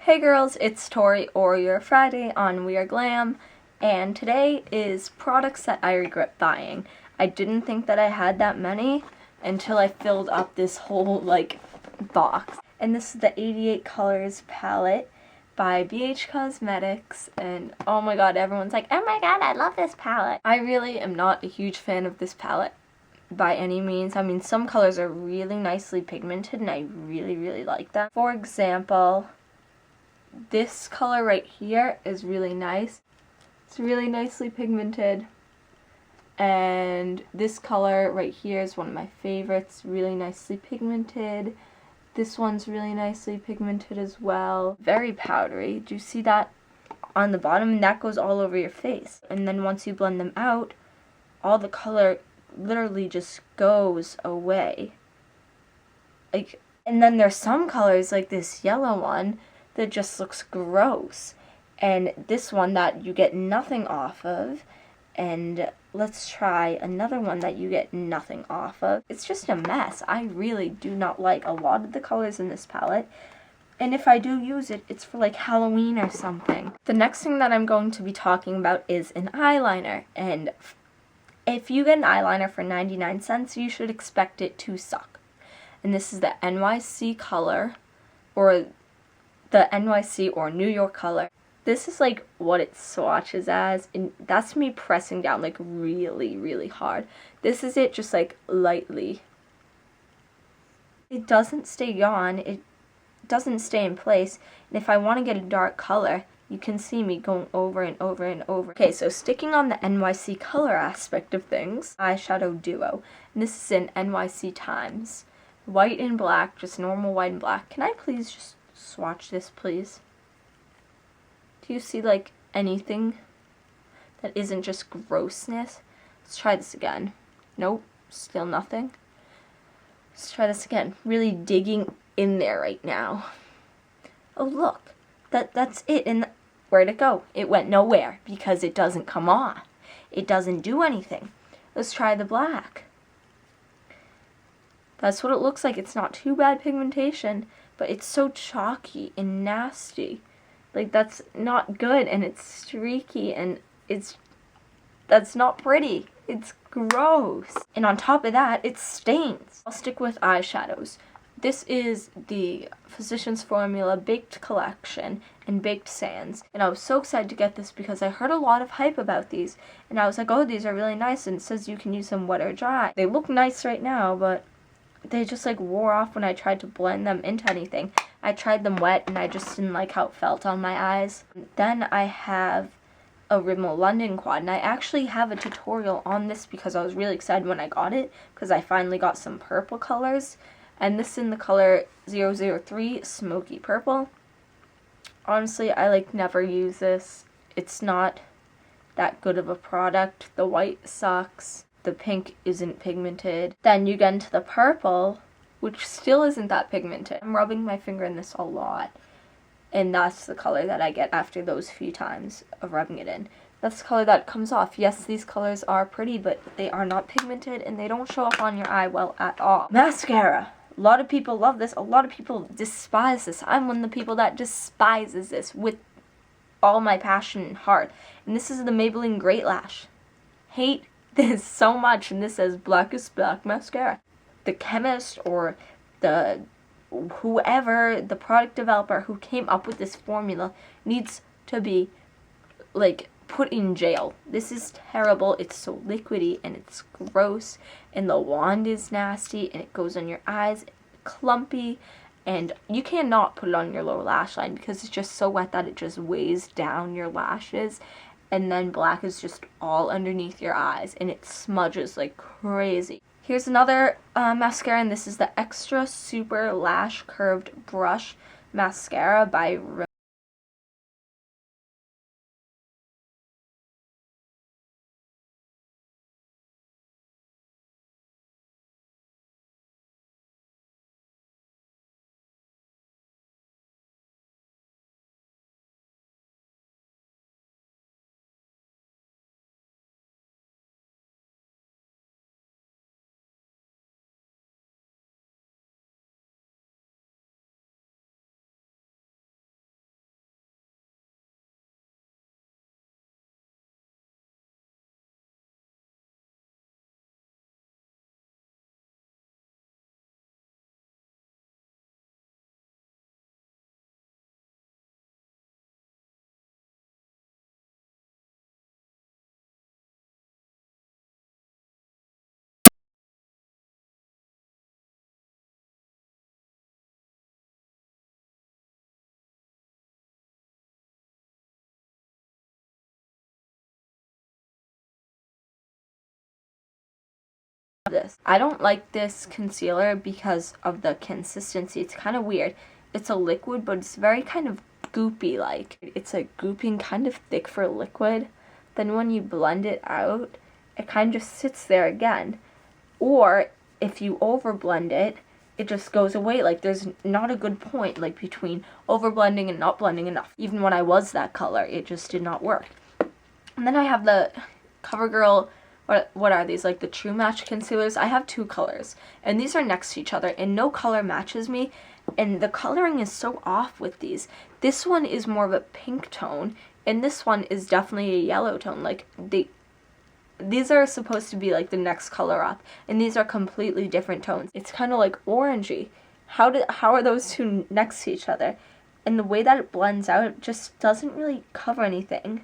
Hey girls, it's Tori or your Friday on We Are Glam, and today is products that I regret buying. I didn't think that I had that many until I filled up this whole box. And this is the 88 Colors palette by BH Cosmetics, and oh my god, everyone's like, oh my god, I love this palette. I really am not a huge fan of this palette by any means. I mean, some colors are really nicely pigmented and I really like them. For example, this color right here is really nice. It's really nicely pigmented. And this color right here is one of my favorites, really nicely pigmented. This one's really nicely pigmented as well. Very powdery. Do you see that on the bottom? And that goes all over your face. And then once you blend them out, all the color literally just goes away. And then there's some colors, like this yellow one, that just looks gross. And this one that you get nothing off of. And let's try another one that you get nothing off of. It's just a mess. I really do not like a lot of the colors in this palette. And if I do use it, it's for like Halloween or something. The next thing that I'm going to be talking about is an eyeliner. And if you get an eyeliner for 99 cents, you should expect it to suck. And this is the NYC color, or the NYC or New York color. This is like what it swatches as, and that's me pressing down like really hard. This is it just like lightly. It doesn't stay on, it doesn't stay in place, and if I want to get a dark color, you can see me going over and over and over. Okay, so sticking on the NYC color aspect of things, eyeshadow duo, and this is in NYC Times. White and black, just normal white and black. Can I please just swatch this, please? Do you see like anything that isn't just grossness? Let's try this again. Nope, still nothing. Let's try this again. Really digging in there right now. Oh look, that's it. And where'd it go? It went nowhere because it doesn't come on. It doesn't do anything. Let's try the black. That's what it looks like. It's not too bad pigmentation, but it's so chalky and nasty. Like, that's not good, and it's streaky, and that's not pretty. It's gross. And on top of that, it stains. I'll stick with eyeshadows. This is the Physicians Formula Baked Collection and Baked Sands. And I was so excited to get this because I heard a lot of hype about these. And I was like, oh, these are really nice, and it says you can use them wet or dry. They look nice right now, but they just like wore off when I tried to blend them into anything. I tried them wet and I just didn't like how it felt on my eyes. Then I have a Rimmel London Quad, and I actually have a tutorial on this because I was really excited when I got it because I finally got some purple colors. And this is in the color 003 Smoky Purple. Honestly, I never use this. It's not that good of a product. The white sucks. The pink isn't pigmented. Then you get into the purple, which still isn't that pigmented. I'm rubbing my finger in this a lot, and that's the color that I get after those few times of rubbing it in. That's the color that comes off. Yes, these colors are pretty, but they are not pigmented, and they don't show up on your eye well at all. Mascara. A lot of people love this. A lot of people despise this. I'm one of the people that despises this with all my passion and heart. And this is the Maybelline Great Lash. Hate this so much, and this says Blackest Black Mascara. The chemist or the whoever, the product developer who came up with this formula needs to be put in jail. This is terrible. It's so liquidy and it's gross, and the wand is nasty, and it goes on your eyes, clumpy, and you cannot put it on your lower lash line because it's just so wet that it just weighs down your lashes. And then black is just all underneath your eyes, and it smudges like crazy. Here's another mascara, and this is the Extra Super Lash Curved Brush Mascara by This. I don't like this concealer because of the consistency. It's kind of weird. It's a liquid, but it's very kind of goopy like. It's like goopy and kind of thick for a liquid. Then when you blend it out, it kind of just sits there again. Or if you overblend it, it just goes away. Like there's not a good point like between overblending and not blending enough. Even when I was that color, it just did not work. And then I have the CoverGirl, what are these, like the True Match concealers? I have two colors, and these are next to each other, and no color matches me, and the coloring is so off with these. This one is more of a pink tone, and this one is definitely a yellow tone. Like these are supposed to be like the next color up, and these are completely different tones. It's kind of like orangey. How are those two next to each other? And the way that it blends out, it just doesn't really cover anything.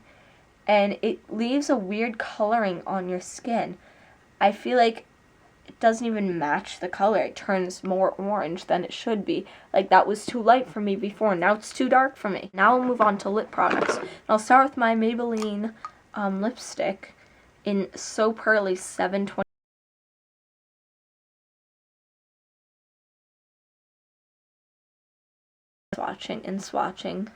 And it leaves a weird coloring on your skin. I feel like it doesn't even match the color. It turns more orange than it should be. Like that was too light for me before, now it's too dark for me. Now we'll move on to lip products. And I'll start with my Maybelline lipstick in So Pearly 720. Swatching.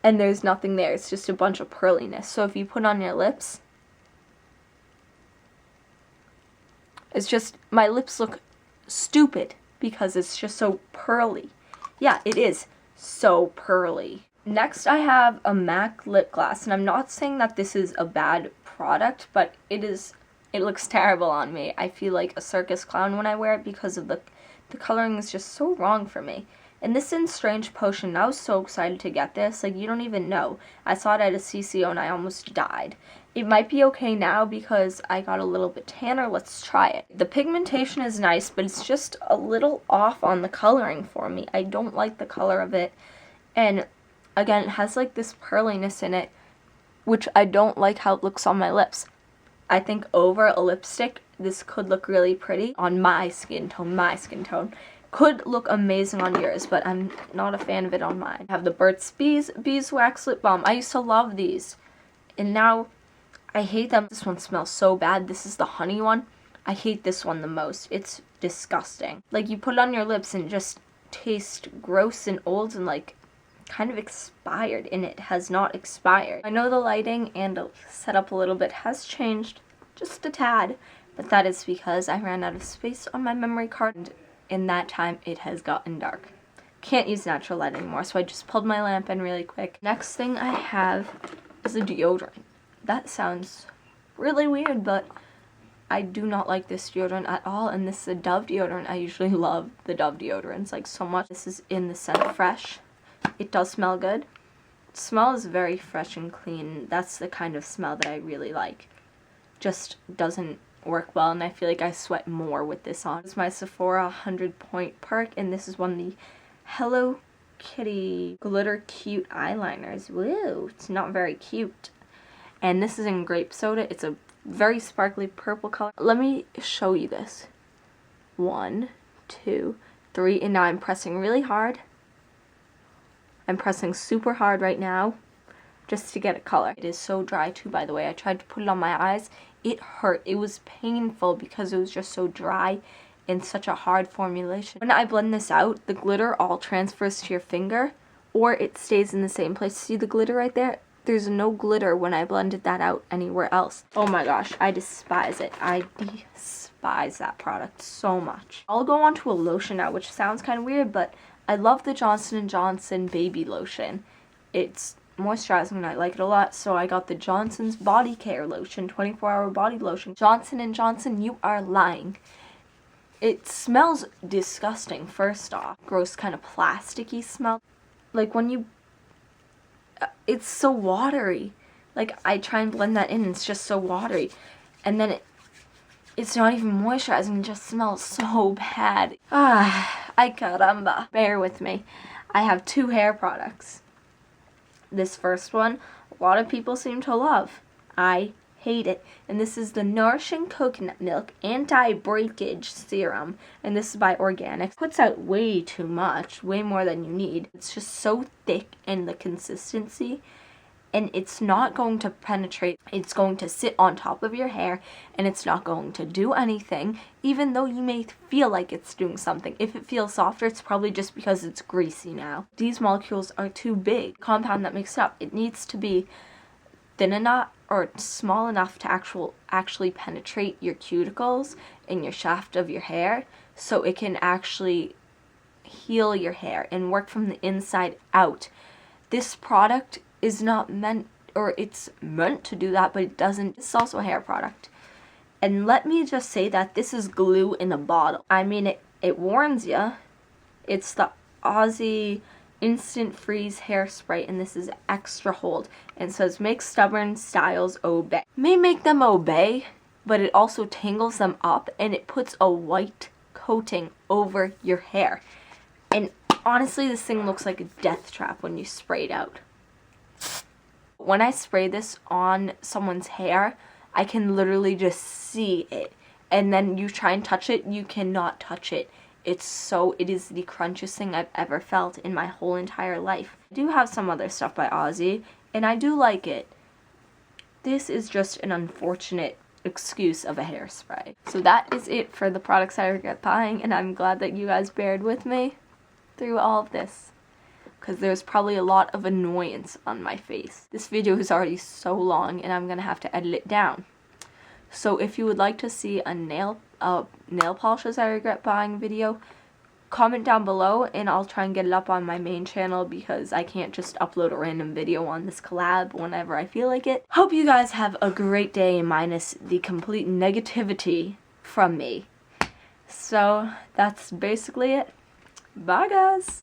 And there's nothing there. It's just a bunch of pearliness. So if you put on your lips, it's just, my lips look stupid because it's just so pearly. Yeah, it is so pearly. Next, I have a MAC lip gloss. And I'm not saying that this is a bad product, but it looks terrible on me. I feel like a circus clown when I wear it because of the coloring is just so wrong for me. And this in Strange Potion, I was so excited to get this. Like, you don't even know. I saw it at a CCO and I almost died. It might be okay now because I got a little bit tanner. Let's try it. The pigmentation is nice, but it's just a little off on the coloring for me. I don't like the color of it. And again, it has like this pearliness in it, which I don't like how it looks on my lips. I think over a lipstick, this could look really pretty on my skin tone. Could look amazing on yours, but I'm not a fan of it on mine. I have the Burt's Beeswax Lip Balm. I used to love these, and now I hate them. This one smells so bad. This is the honey one. I hate this one the most. It's disgusting. Like, you put it on your lips and it just tastes gross and old and like kind of expired, and it has not expired. I know the lighting and setup a little bit has changed just a tad, but that is because I ran out of space on my memory card, and in that time it has gotten dark. Can't use natural light anymore, so I just pulled my lamp in really quick. Next thing I have is a deodorant. That sounds really weird, but I do not like this deodorant at all, and this is a Dove deodorant. I usually love the Dove deodorants like so much. This is in the scent Fresh. It does smell good. It smells very fresh and clean. That's the kind of smell that I really like. Just doesn't work well, and I feel like I sweat more with this on. This is my Sephora 100 Point Perk, and this is one of the Hello Kitty Glitter Cute eyeliners. Woo! It's not very cute. And this is in grape soda. It's a very sparkly purple color. Let me show you this. 1, 2, 3, and now I'm pressing really hard. I'm pressing super hard right now just to get a color. It is so dry too, by the way. I tried to put it on my eyes. It hurt. It was painful because it was just so dry and such a hard formulation. When I blend this out, the glitter all transfers to your finger, or it stays in the same place. See the glitter right there? There's no glitter when I blended that out anywhere else. Oh my gosh, I despise it. I despise that product so much. I'll go on to a lotion now, which sounds kind of weird, but I love the Johnson & Johnson baby lotion. It's moisturizing and I like it a lot, so I got the Johnson's Body Care Lotion, 24-hour body lotion. Johnson & Johnson, you are lying. It smells disgusting, first off. Gross kind of plasticky smell. Like when you... it's so watery. Like, I try and blend that in, it's just so watery. And then it's not even moisturizing, it just smells so bad. Ay caramba. Bear with me. I have 2 hair products. This first one, a lot of people seem to love. I hate it. And this is the Nourishing Coconut Milk Anti-Breakage Serum. And this is by Organic. Puts out way too much, way more than you need. It's just so thick, and the consistency and it's not going to penetrate. It's going to sit on top of your hair, and it's not going to do anything, even though you may feel like it's doing something. If it feels softer, it's probably just because it's greasy now. These molecules are too big. The compound that makes it up, it needs to be thin enough or small enough to actually penetrate your cuticles and your shaft of your hair, so it can actually heal your hair and work from the inside out. This product is not meant, or it's meant to do that, but it doesn't. It's also a hair product. And let me just say that this is glue in a bottle. I mean, it warns you. It's the Aussie Instant Freeze Hairspray, and this is extra hold. And it says, make stubborn styles obey. May make them obey, but it also tangles them up, and it puts a white coating over your hair. And honestly, this thing looks like a death trap when you spray it out. When I spray this on someone's hair, I can literally just see it. And then you try and touch it, you cannot touch it. It is the crunchiest thing I've ever felt in my whole entire life. I do have some other stuff by Aussie, and I do like it. This is just an unfortunate excuse of a hairspray. So that is it for the products I regret buying, and I'm glad that you guys bared with me through all of this, because there's probably a lot of annoyance on my face. This video is already so long, and I'm gonna have to edit it down. So if you would like to see a nail polishes I regret buying video, comment down below, and I'll try and get it up on my main channel, because I can't just upload a random video on this collab whenever I feel like it. Hope you guys have a great day, minus the complete negativity from me. So that's basically it. Bye guys!